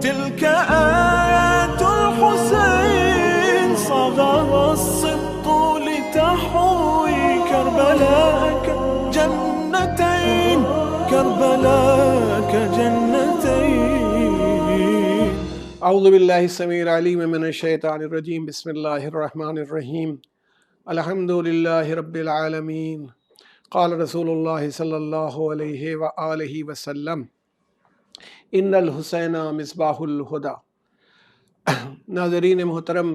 تلك آيات الحسين صغر السبط لتحوي كربلاء جنتين، كربلاء جنتين. اعوذ باللہ السمیع العلیم من الشیطان الرجیم، بسم اللہ الرحمن الرحیم، الحمد للہ رب العالمین، قال رسول اللہ صلی اللہ علیہ وآلہ وسلم، ان الحسین مصباح الہدی۔ ناظرین محترم،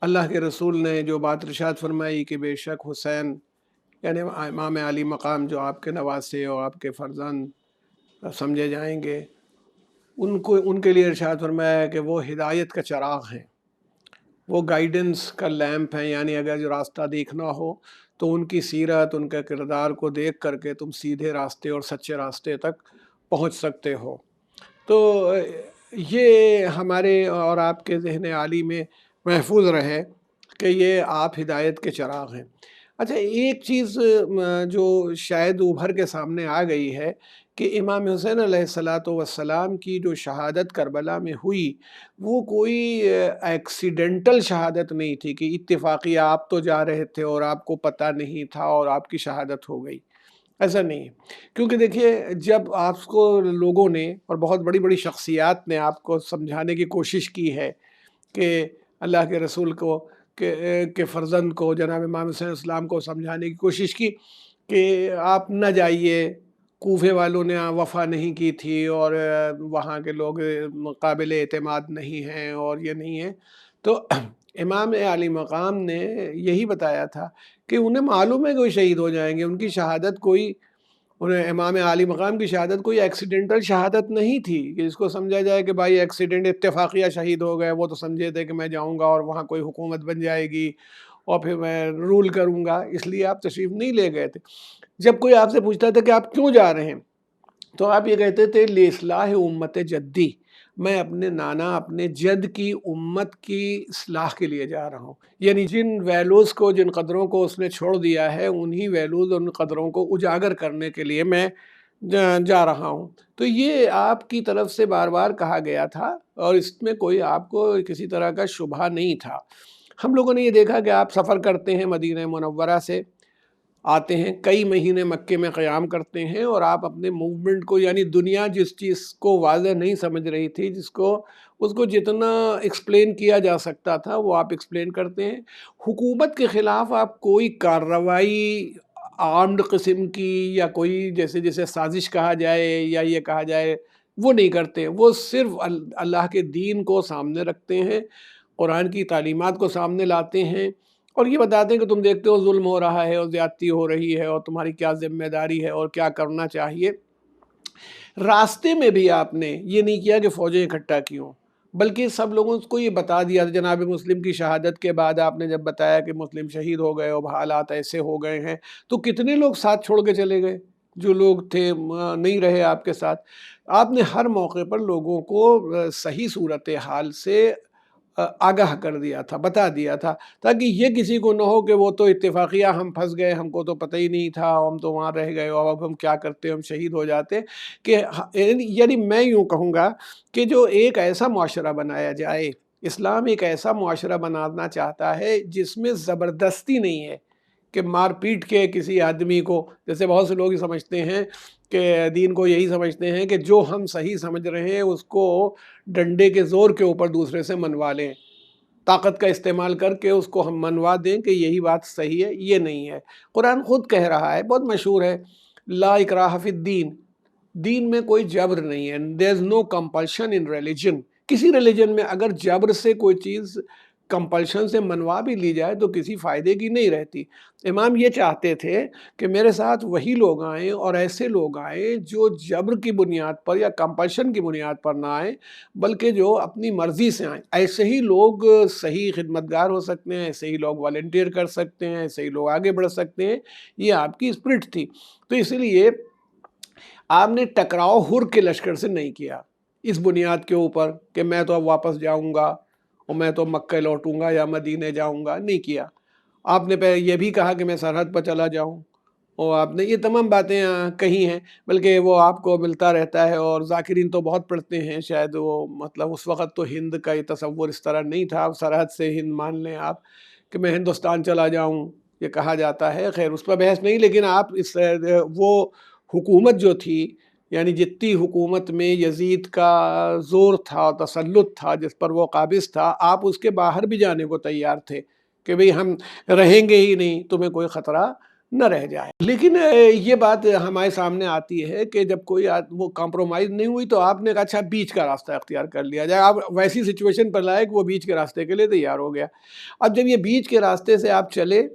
اللہ کے رسول نے جو بات ارشاد فرمائی کہ بے شک حسین یعنی امام علی مقام جو آپ کے نواسے اور آپ کے فرزند سمجھے جائیں گے، ان کے لیے ارشاد فرمایا ہے کہ وہ ہدایت کا چراغ ہیں، وہ گائیڈنس کا لیمپ ہیں، یعنی اگر جو راستہ دیکھنا ہو تو ان کی سیرت، ان کے کردار کو دیکھ کر کے تم سیدھے راستے اور سچے راستے تک پہنچ سکتے ہو۔ تو یہ ہمارے اور آپ کے ذہن عالی میں محفوظ رہے کہ یہ آپ ہدایت کے چراغ ہیں۔ اچھا، ایک چیز جو شاید ابھر کے سامنے آ گئی ہے کہ امام حسین علیہ السلام کی جو شہادت کربلا میں ہوئی وہ کوئی ایکسیڈنٹل شہادت نہیں تھی کہ اتفاقی آپ تو جا رہے تھے اور آپ کو پتہ نہیں تھا اور آپ کی شہادت ہو گئی۔ ایسا نہیں ہے، کیونککہ دیکھیے جب آپ کو لوگوں نے اور بہت بڑی بڑی شخصیات نے آپ کو سمجھانے کی کوشش کی ہے کہ اللہ کے رسول کو کہ فرزند کو جناب امام حسین علیہ السلام کو سمجھانے کی کوشش کی کہ آپ نہ جائیے، کوفے والوں نے وفا نہیں کی تھی اور وہاں کے لوگ قابل اعتماد نہیں ہیں اور یہ نہیں ہے، تو امام علی مقام نے یہی بتایا تھا کہ انہیں معلوم ہے کہ وہ شہید ہو جائیں گے، ان کی شہادت امام علی مقام کی شہادت کوئی ایکسیڈنٹل شہادت نہیں تھی کہ جس کو سمجھا جائے کہ بھائی ایکسیڈنٹ اتفاقیہ شہید ہو گئے، وہ تو سمجھے تھے کہ میں جاؤں گا اور وہاں کوئی حکومت بن جائے گی اور پھر میں رول کروں گا، اس لیے آپ تشریف نہیں لے گئے تھے۔ جب کوئی آپ سے پوچھتا تھا کہ آپ کیوں جا رہے ہیں تو آپ یہ کہتے تھے لِإِصْلَاحِ امت جدی، میں اپنے نانا اپنے جد کی امت کی اصلاح کے لیے جا رہا ہوں، یعنی جن ویلوز کو، جن قدروں کو اس نے چھوڑ دیا ہے انہی ویلوز اور ان قدروں کو اجاگر کرنے کے لیے میں جا رہا ہوں۔ تو یہ آپ کی طرف سے بار بار کہا گیا تھا اور اس میں کوئی آپ کو کسی طرح کا شبہ نہیں تھا۔ ہم لوگوں نے یہ دیکھا کہ آپ سفر کرتے ہیں مدینہ منورہ سے، آتے ہیں کئی مہینے مکے میں قیام کرتے ہیں اور آپ اپنے موومنٹ کو، یعنی دنیا جس چیز کو واضح نہیں سمجھ رہی تھی، اس کو جتنا ایکسپلین کیا جا سکتا تھا وہ آپ ایکسپلین کرتے ہیں۔ حکومت کے خلاف آپ کوئی کارروائی آرمڈ قسم کی یا کوئی جیسے سازش کہا جائے یا یہ کہا جائے وہ نہیں کرتے، وہ صرف اللہ کے دین کو سامنے رکھتے ہیں، قرآن کی تعلیمات کو سامنے لاتے ہیں اور یہ بتاتے ہیں کہ تم دیکھتے ہو ظلم ہو رہا ہے اور زیادتی ہو رہی ہے اور تمہاری کیا ذمہ داری ہے اور کیا کرنا چاہیے۔ راستے میں بھی آپ نے یہ نہیں کیا کہ فوجیں اکٹھا کی ہوں، بلکہ سب لوگوں کو یہ بتا دیا۔ جناب مسلم کی شہادت کے بعد آپ نے جب بتایا کہ مسلم شہید ہو گئے اور حالات ایسے ہو گئے ہیں، تو کتنے لوگ ساتھ چھوڑ کے چلے گئے جو لوگ تھے نہیں رہے آپ کے ساتھ۔ آپ نے ہر موقع پر لوگوں کو صحیح صورتحال سے آگاہ کر دیا تھا، بتا دیا تھا، تاکہ یہ کسی کو نہ ہو کہ وہ تو اتفاقیہ ہم پھنس گئے، ہم کو تو پتہ ہی نہیں تھا، ہم تو وہاں رہ گئے اور اب ہم کیا کرتے، ہم شہید ہو جاتے۔ کہ یعنی میں یوں کہوں گا کہ جو ایک ایسا معاشرہ بنایا جائے، اسلام ایک ایسا معاشرہ بنانا چاہتا ہے جس میں زبردستی نہیں ہے کہ مار پیٹ کے کسی آدمی کو، جیسے بہت سے لوگ سمجھتے ہیں کہ دین کو یہی سمجھتے ہیں کہ جو ہم صحیح سمجھ رہے ہیں اس کو ڈنڈے کے زور کے اوپر دوسرے سے منوا لیں، طاقت کا استعمال کر کے اس کو ہم منوا دیں کہ یہی بات صحیح ہے۔ یہ نہیں ہے، قرآن خود کہہ رہا ہے، بہت مشہور ہے، لا اکراہ فی الدین، دین میں کوئی جبر نہیں ہے، there is no compulsion in religion۔ کسی ریلیجن میں اگر جبر سے کوئی چیز کمپلشن سے منوا بھی لی جائے تو کسی فائدے کی نہیں رہتی۔ امام یہ چاہتے تھے کہ میرے ساتھ وہی لوگ آئیں اور ایسے لوگ آئیں جو جبر کی بنیاد پر یا کمپلشن کی بنیاد پر نہ آئیں، بلکہ جو اپنی مرضی سے آئیں۔ ایسے ہی لوگ صحیح خدمتگار ہو سکتے ہیں، ایسے ہی لوگ والنٹیئر کر سکتے ہیں، ایسے ہی لوگ آگے بڑھ سکتے ہیں۔ یہ آپ کی اسپرٹ تھی۔ تو اس لیے آپ نے ٹکراؤ حر کے لشکر سے نہیں کیا اس بنیاد کے اوپر کہ میں تو اب واپس جاؤں گا اور میں تو مکہ لوٹوں گا یا مدینے جاؤں گا، نہیں کیا۔ آپ نے یہ بھی کہا کہ میں سرحد پر چلا جاؤں اور آپ نے یہ تمام باتیں کہی ہیں، بلکہ وہ آپ کو ملتا رہتا ہے، اور ذاکرین تو بہت پڑھتے ہیں، شاید وہ مطلب اس وقت تو ہند کا یہ تصور اس طرح نہیں تھا، سرحد سے ہند مان لیں آپ کہ میں ہندوستان چلا جاؤں، یہ کہا جاتا ہے، خیر اس پر بحث نہیں، لیکن آپ اس وہ حکومت جو تھی، یعنی جتنی حکومت میں یزید کا زور تھا، تسلط تھا، جس پر وہ قابض تھا، آپ اس کے باہر بھی جانے کو تیار تھے کہ بھئی ہم رہیں گے ہی نہیں، تمہیں کوئی خطرہ نہ رہ جائے۔ لیکن یہ بات ہمارے سامنے آتی ہے کہ جب کوئی وہ کمپرومائز نہیں ہوئی تو آپ نے کہا اچھا بیچ کا راستہ اختیار کر لیا جائے، آپ ویسی سچویشن پر لائے کہ وہ بیچ کے راستے کے لیے تیار ہو گیا۔ اب جب یہ بیچ کے راستے سے آپ چلے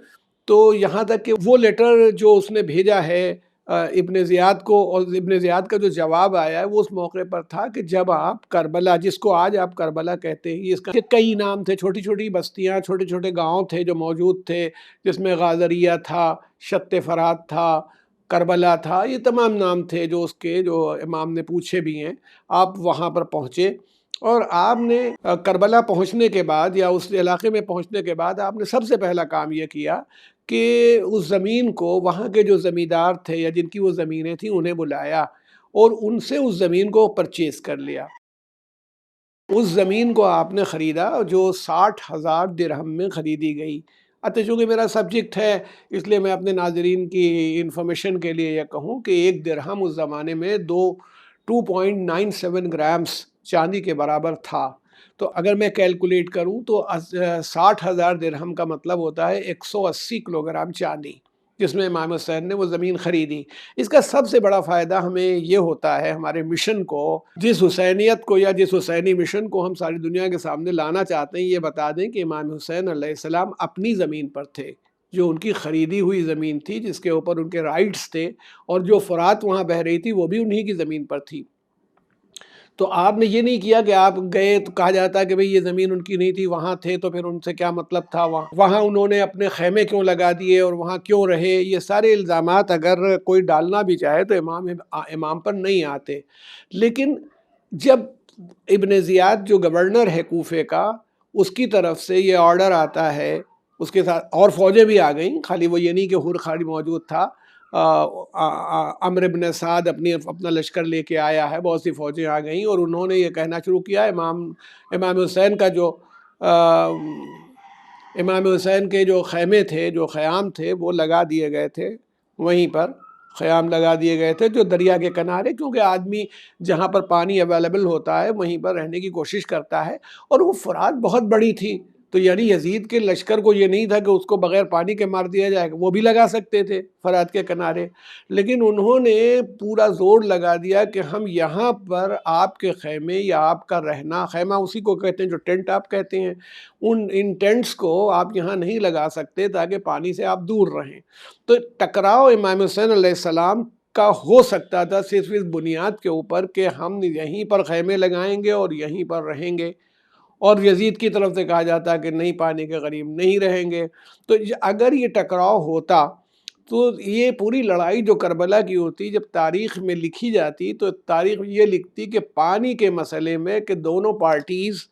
تو یہاں تک کہ وہ لیٹر جو اس نے بھیجا ہے ابن زیاد کو، اور ابن زیاد کا جو جواب آیا ہے وہ اس موقع پر تھا کہ جب آپ کربلا، جس کو آج آپ کربلا کہتے ہیں، اس کا کئی نام تھے، چھوٹی چھوٹی بستیاں، چھوٹے چھوٹے گاؤں تھے جو موجود تھے، جس میں غازریہ تھا، شت فرات تھا، کربلا تھا، یہ تمام نام تھے جو اس کے جو امام نے پوچھے بھی ہیں۔ آپ وہاں پر پہنچے اور آپ نے کربلا پہنچنے کے بعد یا اس علاقے میں پہنچنے کے بعد آپ نے سب سے پہلا کام یہ کیا کہ اس زمین کو، وہاں کے جو زمیندار تھے یا جن کی وہ زمینیں تھیں، انہیں بلایا اور ان سے اس زمین کو پرچیز کر لیا۔ اس زمین کو آپ نے خریدا جو 60,000 درہم میں خریدی گئی۔ چونکہ میرا سبجیکٹ ہے اس لیے میں اپنے ناظرین کی انفارمیشن کے لیے یہ کہوں کہ ایک درہم اس زمانے میں 2.97 گرامز چاندی کے برابر تھا۔ تو اگر میں کیلکولیٹ کروں تو 60,000 درہم کا مطلب ہوتا ہے 180 کلو گرام چاندی، جس میں امام حسین نے وہ زمین خریدی۔ اس کا سب سے بڑا فائدہ ہمیں یہ ہوتا ہے، ہمارے مشن کو، جس حسینیت کو یا جس حسینی مشن کو ہم ساری دنیا کے سامنے لانا چاہتے ہیں، یہ بتا دیں کہ امام حسین علیہ السلام اپنی زمین پر تھے، جو ان کی خریدی ہوئی زمین تھی، جس کے اوپر ان کے رائٹس تھے، اور جو فرات وہاں بہہ رہی تھی وہ بھی انہی کی زمین پر تھی۔ تو آپ نے یہ نہیں کیا کہ آپ گئے تو کہا جاتا ہے کہ بھئی یہ زمین ان کی نہیں تھی، وہاں تھے تو پھر ان سے کیا مطلب تھا، وہاں انہوں نے اپنے خیمے کیوں لگا دیے اور وہاں کیوں رہے، یہ سارے الزامات اگر کوئی ڈالنا بھی چاہے تو امام پر نہیں آتے۔ لیکن جب ابن زیاد جو گورنر ہے کوفے کا، اس کی طرف سے یہ آرڈر آتا ہے، اس کے ساتھ اور فوجیں بھی آ گئیں، خالی وہ یہ نہیں کہ حر خالی موجود تھا، عمرو بن سعد اپنا لشکر لے کے آیا ہے، بہت سی فوجیں آ گئیں، اور انہوں نے یہ کہنا شروع کیا، امام حسین کا جو امام حسین کے جو خیمے تھے، جو خیام تھے، وہ لگا دیے گئے تھے، وہیں پر خیام لگا دیے گئے تھے جو دریا کے کنارے، کیونکہ آدمی جہاں پر پانی اویلیبل ہوتا ہے وہیں پر رہنے کی کوشش کرتا ہے، اور وہ فرات بہت بڑی تھی، تو یعنی یزید کے لشکر کو یہ نہیں تھا کہ اس کو بغیر پانی کے مار دیا جائے گا، وہ بھی لگا سکتے تھے فرات کے کنارے، لیکن انہوں نے پورا زور لگا دیا کہ ہم یہاں پر آپ کے خیمے یا آپ کا رہنا، خیمہ اسی کو کہتے ہیں جو ٹینٹ آپ کہتے ہیں، ان ٹینٹس کو آپ یہاں نہیں لگا سکتے تاکہ پانی سے آپ دور رہیں۔ تو ٹکراؤ امام حسین علیہ السلام کا ہو سکتا تھا صرف اس بنیاد کے اوپر کہ ہم یہیں پر خیمے لگائیں گے اور یہیں پر رہیں گے، اور یزید کی طرف سے کہا جاتا کہ نہیں، پانی کے قریب نہیں رہیں گے۔ تو اگر یہ ٹکراؤ ہوتا تو یہ پوری لڑائی جو کربلا کی ہوتی، جب تاریخ میں لکھی جاتی تو تاریخ یہ لکھتی کہ پانی کے مسئلے میں کہ دونوں پارٹیز،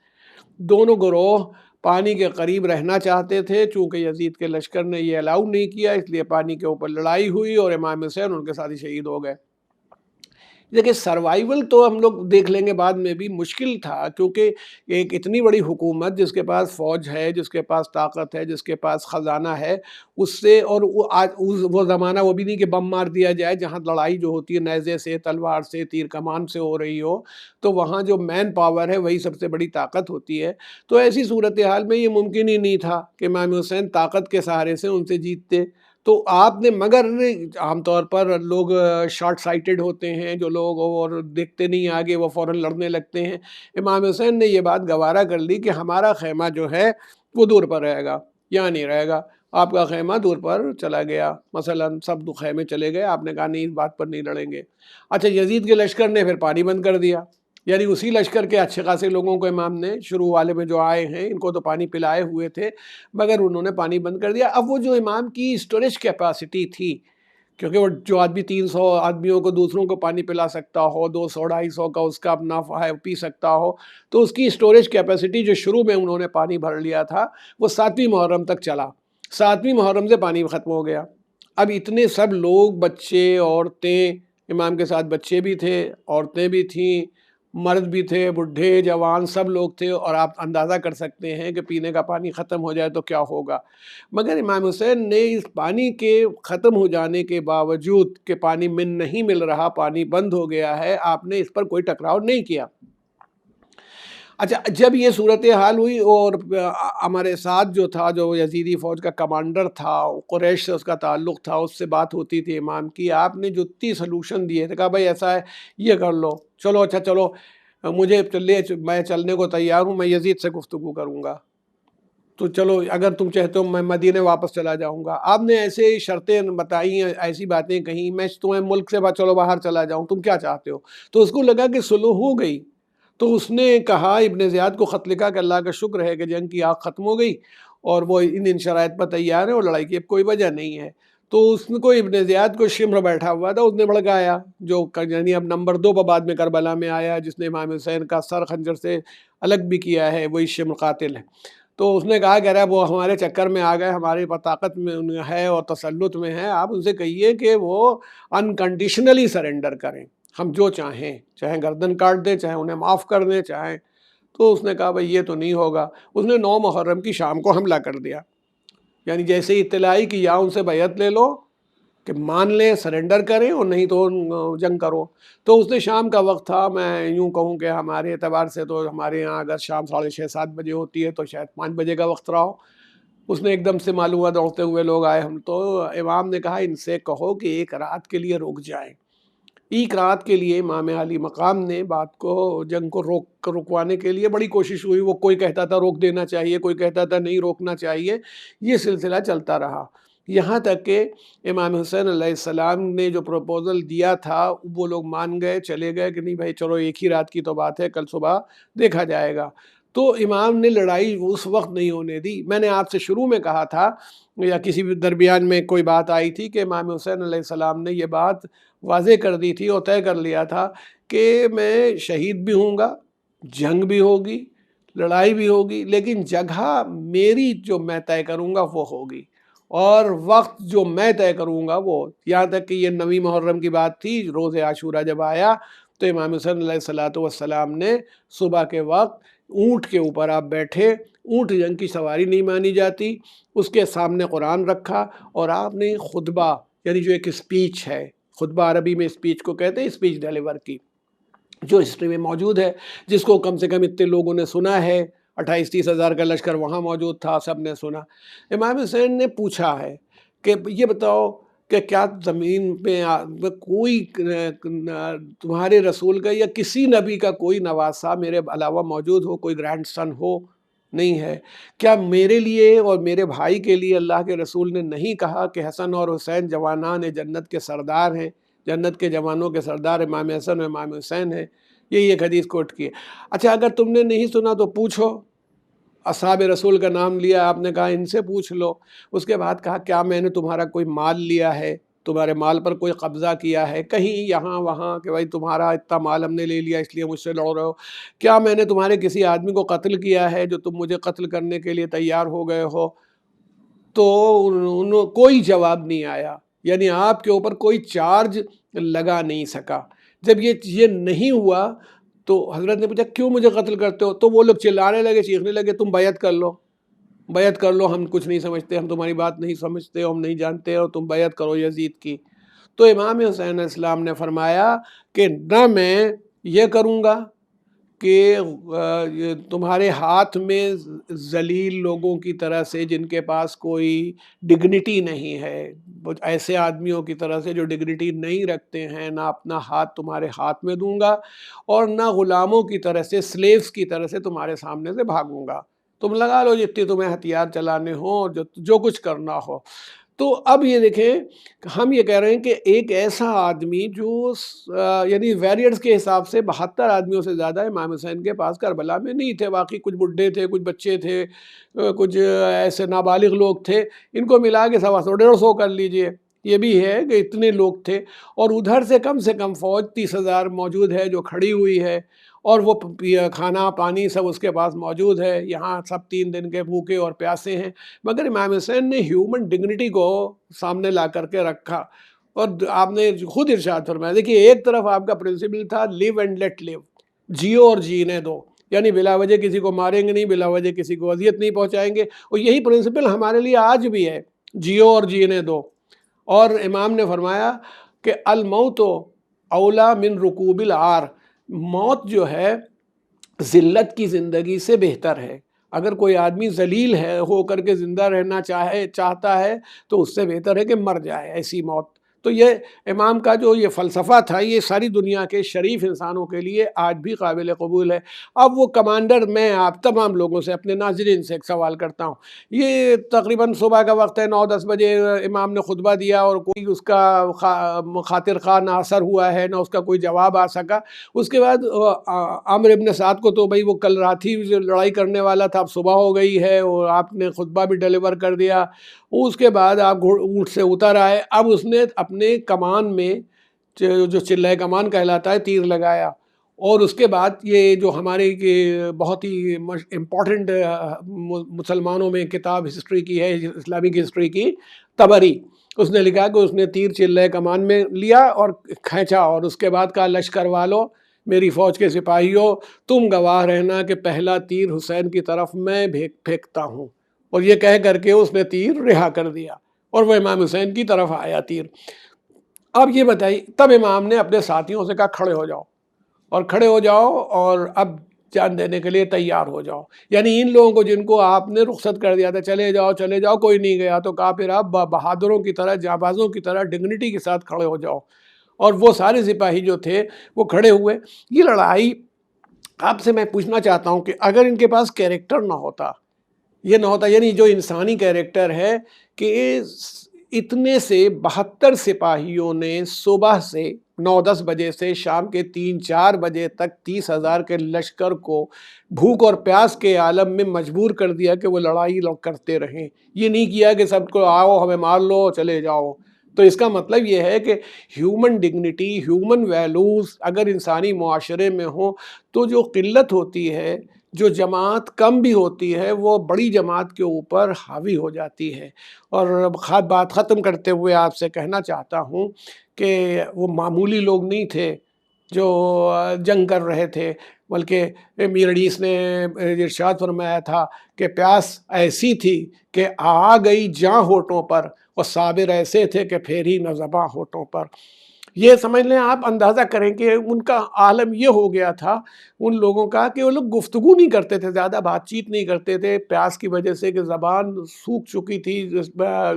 دونوں گروہ پانی کے قریب رہنا چاہتے تھے، چونکہ یزید کے لشکر نے یہ الاؤ نہیں کیا، اس لیے پانی کے اوپر لڑائی ہوئی اور امام حسین ان کے ساتھ ہی شہید ہو گئے۔ دیکھیں سروائیول تو ہم لوگ دیکھ لیں گے بعد میں بھی، مشکل تھا، کیونکہ ایک اتنی بڑی حکومت جس کے پاس فوج ہے، جس کے پاس طاقت ہے، جس کے پاس خزانہ ہے، اس سے، اور وہ زمانہ وہ بھی نہیں کہ بم مار دیا جائے، جہاں لڑائی جو ہوتی ہے نیزے سے، تلوار سے، تیر کمان سے ہو رہی ہو، تو وہاں جو مین پاور ہے وہی سب سے بڑی طاقت ہوتی ہے۔ تو ایسی صورتحال میں یہ ممکن ہی نہیں تھا کہ امام حسین طاقت کے سہارے سے ان سے جیتتے۔ تو آپ نے، مگر عام طور پر لوگ شارٹ سائٹڈ ہوتے ہیں، جو لوگ اور دیکھتے نہیں آگے، وہ فوراً لڑنے لگتے ہیں۔ امام حسین نے یہ بات گوارا کر لی کہ ہمارا خیمہ جو ہے وہ دور پر رہے گا، یہاں نہیں رہے گا، آپ کا خیمہ دور پر چلا گیا، مثلا سب دو خیمے چلے گئے، آپ نے کہا نہیں، اس بات پر نہیں لڑیں گے۔ اچھا، یزید کے لشکر نے پھر پانی بند کر دیا، یعنی اسی لشکر کے اچھے خاصے لوگوں کو امام نے، شروع والے میں جو آئے ہیں، ان کو تو پانی پلائے ہوئے تھے، مگر انہوں نے پانی بند کر دیا۔ اب وہ جو امام کی اسٹوریج کیپیسٹی تھی، کیونکہ وہ جو آدمی 300 آدمیوں کو، دوسروں کو پانی پلا سکتا ہو، 200-250 کا اس کا اپنا پی سکتا ہو، تو اس کی اسٹوریج کیپیسٹی جو شروع میں انہوں نے پانی بھر لیا تھا، وہ 7ویں محرم تک چلا۔ 7ویں محرم سے پانی ختم ہو گیا، اب اتنے سب لوگ، بچے، عورتیں، امام کے ساتھ بچے بھی تھے، عورتیں بھی تھیں، مرد بھی تھے، بڈھے جوان سب لوگ تھے، اور آپ اندازہ کر سکتے ہیں کہ پینے کا پانی ختم ہو جائے تو کیا ہوگا۔ مگر امام حسین نے اس پانی کے ختم ہو جانے کے باوجود کہ پانی نہیں مل رہا، پانی بند ہو گیا ہے، آپ نے اس پر کوئی ٹکراؤ نہیں کیا۔ اچھا، جب یہ صورتحال ہوئی اور ہمارے ساتھ جو تھا، جو یزیدی فوج کا کمانڈر تھا، قریش سے اس کا تعلق تھا، اس سے بات ہوتی تھی امام کی، آپ نے جو 30 سلوشن دیے تھے، کہا بھائی ایسا ہے، یہ کر لو، چلو اچھا چلو میں چلنے کو تیار ہوں، میں یزید سے گفتگو کروں گا، تو چلو اگر تم چاہتے ہو میں مدینے واپس چلا جاؤں گا۔ آپ نے ایسے شرطیں بتائی، ایسی باتیں کہیں، میں تمہیں ملک سے چلو باہر چلا جاؤں، تم کیا چاہتے ہو؟ تو اس کو لگا کہ صلح ہو گئی، تو اس نے کہا، ابن زیاد کو خط لکھا کہ اللہ کا شکر ہے کہ جنگ کی آگ ختم ہو گئی اور وہ ان شرائط پر تیار ہے اور لڑائی کی اب کوئی وجہ نہیں ہے۔ تو اس کو ابن زیاد کو شمر بیٹھا ہوا تھا، اس نے بھڑکایا، جو یعنی اب نمبر 2 پر بعد میں کربلا میں آیا، جس نے امام حسین کا سر خنجر سے الگ بھی کیا ہے، وہی شمر قاتل ہے۔ تو اس نے کہا کہ ارے وہ ہمارے چکر میں آ گئے، ہماری طاقت میں ہے اور تسلط میں ہے، آپ ان سے کہیے کہ وہ انکنڈیشنلی سرنڈر کریں، ہم جو چاہیں، چاہے گردن کاٹ دیں، چاہے انہیں معاف کر دیں، چاہیں۔ تو اس نے کہا بھائی یہ تو نہیں ہوگا۔ اس نے 9 محرم کی شام کو حملہ کر دیا، یعنی جیسے ہی اطلاع آئی کہ یا ان سے بیعت لے لو کہ مان لیں، سرنڈر کریں، اور نہیں تو جنگ کرو۔ تو اس نے شام کا وقت تھا، میں یوں کہوں کہ ہمارے اعتبار سے تو ہمارے یہاں اگر شام 6:30-7 بجے ہوتی ہے تو شاید 5 بجے کا وقت رہا ہو۔ اس نے ایک دم سے معلوم ہوا، دوڑتے ہوئے لوگ آئے، ہم تو امام نے کہا ان سے کہو کہ ایک رات کے لیے رک جائیں۔ ایک رات کے لیے امام علی مقام نے بات کو، جنگ کو رکوانے کے لیے بڑی کوشش ہوئی، وہ کوئی کہتا تھا روک دینا چاہیے، کوئی کہتا تھا نہیں روکنا چاہیے، یہ سلسلہ چلتا رہا، یہاں تک کہ امام حسین علیہ السلام نے جو پروپوزل دیا تھا وہ لوگ مان گئے، چلے گئے کہ نہیں بھائی چلو ایک ہی رات کی تو بات ہے، کل صبح دیکھا جائے گا۔ تو امام نے لڑائی اس وقت نہیں ہونے دی۔ میں نے آپ سے شروع میں کہا تھا، یا کسی بھی درمیان میں کوئی بات آئی تھی، کہ امام حسین علیہ السلام نے یہ بات واضح کر دی تھی اور طے کر لیا تھا کہ میں شہید بھی ہوں گا، جنگ بھی ہوگی، لڑائی بھی ہوگی، لیکن جگہ میری جو میں طے کروں گا وہ ہوگی، اور وقت جو میں طے کروں گا وہ، یہاں تک کہ یہ 9 محرم کی بات تھی، روز عاشورہ جب آیا تو امام حسین علیہ السلام نے صبح کے وقت اونٹ کے اوپر آپ بیٹھے، اونٹ جنگ کی سواری نہیں مانی جاتی، اس کے سامنے قرآن رکھا، اور آپ نے خطبہ، یعنی جو ایک اسپیچ ہے، خطبہ عربی میں اسپیچ کو کہتے ہیں، اسپیچ ڈیلیور کی، جو ہسٹری میں موجود ہے، جس کو کم سے کم اتنے لوگوں نے سنا ہے، 28-30 ہزار کا لشکر وہاں موجود تھا، سب نے سنا۔ امام حسین نے پوچھا ہے کہ یہ بتاؤ کہ کیا زمین پہ کوئی تمہارے رسول کا یا کسی نبی کا کوئی نواسا میرے علاوہ موجود ہو، کوئی گرینڈ سن ہو؟ نہیں ہے۔ کیا میرے لیے اور میرے بھائی کے لیے اللہ کے رسول نے نہیں کہا کہ حسن اور حسین جوانان جنت کے سردار ہیں، جنت کے جوانوں کے سردار امام حسن و امام حسین ہیں؟ یہی ایک حدیث کوٹ کی ہے۔ اچھا، اگر تم نے نہیں سنا تو پوچھو، اصحاب رسول کا نام لیا، آپ نے کہا ان سے پوچھ لو۔ اس کے بعد کہا کیا میں نے تمہارا کوئی مال لیا ہے، تمہارے مال پر کوئی قبضہ کیا ہے کہیں یہاں وہاں، کہ بھائی تمہارا اتنا مال ہم نے لے لیا اس لیے مجھ سے لڑ رہے ہو؟ کیا میں نے تمہارے کسی آدمی کو قتل کیا ہے جو تم مجھے قتل کرنے کے لیے تیار ہو گئے ہو؟ تو کوئی جواب نہیں آیا، یعنی آپ کے اوپر کوئی چارج لگا نہیں سکا۔ جب یہ نہیں ہوا تو حضرت نے پوچھا کیوں مجھے قتل کرتے ہو؟ تو وہ لوگ چلانے لگے، چیخنے لگے، تم بیعت کر لو، بیعت کر لو، ہم کچھ نہیں سمجھتے، ہم تمہاری بات نہیں سمجھتے، ہم نہیں جانتے، اور تم بیعت کرو یزید کی۔ تو امام حسین علیہ السلام نے فرمایا کہ نہ میں یہ کروں گا کہ تمہارے ہاتھ میں ذلیل لوگوں کی طرح سے، جن کے پاس کوئی ڈگنیٹی نہیں ہے، ایسے آدمیوں کی طرح سے جو ڈگنیٹی نہیں رکھتے ہیں، نہ اپنا ہاتھ تمہارے ہاتھ میں دوں گا، اور نہ غلاموں کی طرح سے، سلیوز کی طرح سے تمہارے سامنے سے بھاگوں گا، تم لگا لو جتنے تمہیں ہتھیار چلانے ہوں، جو کچھ کرنا ہو۔ تو اب یہ دیکھیں، ہم یہ کہہ رہے ہیں کہ ایک ایسا آدمی جو یعنی ویریئرز کے حساب سے 72 آدمیوں سے زیادہ امام حسین کے پاس کربلا میں نہیں تھے، باقی کچھ بڈھے تھے، کچھ بچے تھے، کچھ ایسے نابالغ لوگ تھے، ان کو ملا کے 125-150 کر لیجئے، یہ بھی ہے کہ اتنے لوگ تھے، اور ادھر سے کم فوج 30,000 موجود ہے جو کھڑی ہوئی ہے، اور وہ کھانا پانی سب اس کے پاس موجود ہے، یہاں سب 3 دن کے بھوکے اور پیاسے ہیں۔ مگر امام حسین نے ہیومن ڈگنیٹی کو سامنے لا کر کے رکھا، اور آپ نے خود ارشاد فرمایا، دیکھیے ایک طرف آپ کا پرنسپل تھا لیو اینڈ لیٹ لیو، جیو اور جینے دو، یعنی بلا وجہ کسی کو ماریں گے نہیں، بلا وجہ کسی کو اذیت نہیں پہنچائیں گے، اور یہی پرنسپل ہمارے لیے آج بھی ہے، جیو اور جینے دو۔ اور امام نے فرمایا کہ الموت اولا من رکوب العار، موت جو ہے ذلت کی زندگی سے بہتر ہے۔ اگر کوئی آدمی ذلیل ہے ہو کر کے زندہ رہنا چاہتا ہے تو اس سے بہتر ہے کہ مر جائے ایسی موت۔ تو یہ امام کا جو یہ فلسفہ تھا، یہ ساری دنیا کے شریف انسانوں کے لیے آج بھی قابل قبول ہے۔ اب وہ کمانڈر، میں آپ تمام لوگوں سے، اپنے ناظرین سے ایک سوال کرتا ہوں، یہ تقریباً صبح کا وقت ہے، 9-10 بجے امام نے خطبہ دیا اور کوئی اس کا خاطر خواہ نہ اثر ہوا ہے، نہ اس کا کوئی جواب آ سکا۔ اس کے بعد عامر ابن سعد کو تو بھائی وہ کل رات ہی جو لڑائی کرنے والا تھا، اب صبح ہو گئی ہے اور آپ نے خطبہ بھی ڈیلیور کر دیا۔ اس کے بعد آپ اونٹ سے اتر آئے، اب اس نے اپنے کمان میں جو چلہ کمان کہلاتا ہے تیر لگایا، اور اس کے بعد یہ جو ہمارے بہت ہی امپورٹنٹ مسلمانوں میں کتاب ہسٹری کی ہے، اسلامک ہسٹری کی، طبری، اس نے لکھا کہ اس نے تیر چلہ کمان میں لیا اور کھینچا، اور اس کے بعد کہا لشکر والو، میری فوج کے سپاہیوں، تم گواہ رہنا کہ پہلا تیر حسین کی طرف میں پھینکتا ہوں، اور یہ کہہ کر کے اس نے تیر رہا کر دیا اور وہ امام حسین کی طرف آیا تیر۔ اب یہ بتائیے، تب امام نے اپنے ساتھیوں سے کہا کھڑے ہو جاؤ، اور کھڑے ہو جاؤ اور اب جان دینے کے لیے تیار ہو جاؤ۔ یعنی ان لوگوں کو جن کو آپ نے رخصت کر دیا تھا، چلے جاؤ، کوئی نہیں گیا، تو کہا پھر آپ بہادروں کی طرح، جانبازوں کی طرح ڈگنیٹی کے ساتھ کھڑے ہو جاؤ۔ اور وہ سارے سپاہی جو تھے وہ کھڑے ہوئے۔ یہ لڑائی، آپ سے میں پوچھنا چاہتا ہوں کہ اگر ان کے پاس کیریکٹر نہ ہوتا، یہ نہ ہوتا، یعنی جو انسانی کیریکٹر ہے کہ اتنے سے 72 سپاہیوں نے صبح سے 9-10 بجے سے شام کے 3-4 بجے تک 30,000 کے لشکر کو بھوک اور پیاس کے عالم میں مجبور کر دیا کہ وہ لڑائی کرتے رہیں۔ یہ نہیں کیا کہ سب کو آؤ ہمیں مار لو چلے جاؤ۔ تو اس کا مطلب یہ ہے کہ ہیومن ڈگنیٹی، ہیومن ویلوز اگر انسانی معاشرے میں ہوں تو جو قلت ہوتی ہے، جو جماعت کم بھی ہوتی ہے، وہ بڑی جماعت کے اوپر حاوی ہو جاتی ہے۔ اور بات ختم کرتے ہوئے آپ سے کہنا چاہتا ہوں کہ وہ معمولی لوگ نہیں تھے جو جنگ کر رہے تھے، بلکہ میر حدیث نے ارشاد فرمایا تھا کہ پیاس ایسی تھی کہ آ گئی جاں ہونٹوں پر، اور صابر ایسے تھے کہ پھیری نہ زباں ہونٹوں پر۔ یہ سمجھ لیں، آپ اندازہ کریں کہ ان کا عالم یہ ہو گیا تھا ان لوگوں کا کہ وہ لوگ گفتگو نہیں کرتے تھے، زیادہ بات چیت نہیں کرتے تھے، پیاس کی وجہ سے کہ زبان سوکھ چکی تھی،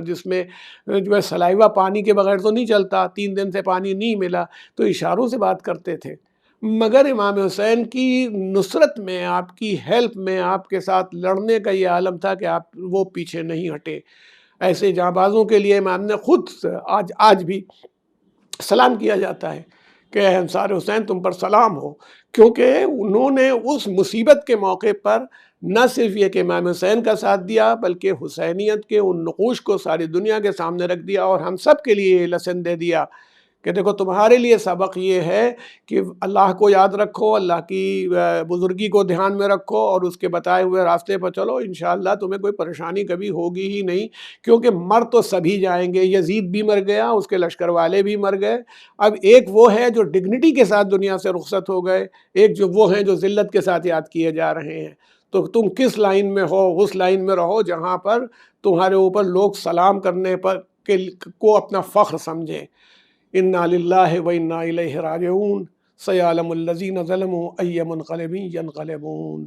جس میں جو ہے سلائیوا پانی کے بغیر تو نہیں چلتا، 3 دن سے پانی نہیں ملا، تو اشاروں سے بات کرتے تھے۔ مگر امام حسین کی نصرت میں، آپ کی ہیلپ میں، آپ کے ساتھ لڑنے کا یہ عالم تھا کہ وہ پیچھے نہیں ہٹے۔ ایسے جانبازوں کے لیے امام نے خود آج بھی سلام کیا جاتا ہے کہ اے انصار حسین تم پر سلام ہو، کیونکہ انہوں نے اس مصیبت کے موقع پر نہ صرف یہ کہ امام حسین کا ساتھ دیا، بلکہ حسینیت کے ان نقوش کو ساری دنیا کے سامنے رکھ دیا، اور ہم سب کے لیے یہ لیسن دے دیا کہ دیکھو تمہارے لیے سبق یہ ہے کہ اللہ کو یاد رکھو، اللہ کی بزرگی کو دھیان میں رکھو، اور اس کے بتائے ہوئے راستے پر چلو، انشاءاللہ تمہیں کوئی پریشانی کبھی ہوگی ہی نہیں، کیونکہ مر تو سبھی جائیں گے۔ یزید بھی مر گیا، اس کے لشکر والے بھی مر گئے، اب ایک وہ ہے جو ڈگنیٹی کے ساتھ دنیا سے رخصت ہو گئے، ایک جو وہ ہیں جو ذلت کے ساتھ یاد کیے جا رہے ہیں۔ تو تم کس لائن میں ہو؟ اس لائن میں رہو جہاں پر تمہارے اوپر لوگ سلام کرنے پر کو اپنا فخر سمجھیں۔ انا للہ و انا الیہ راجعون، سیعلم الذین ظلموا ای منقلب ینقلبون۔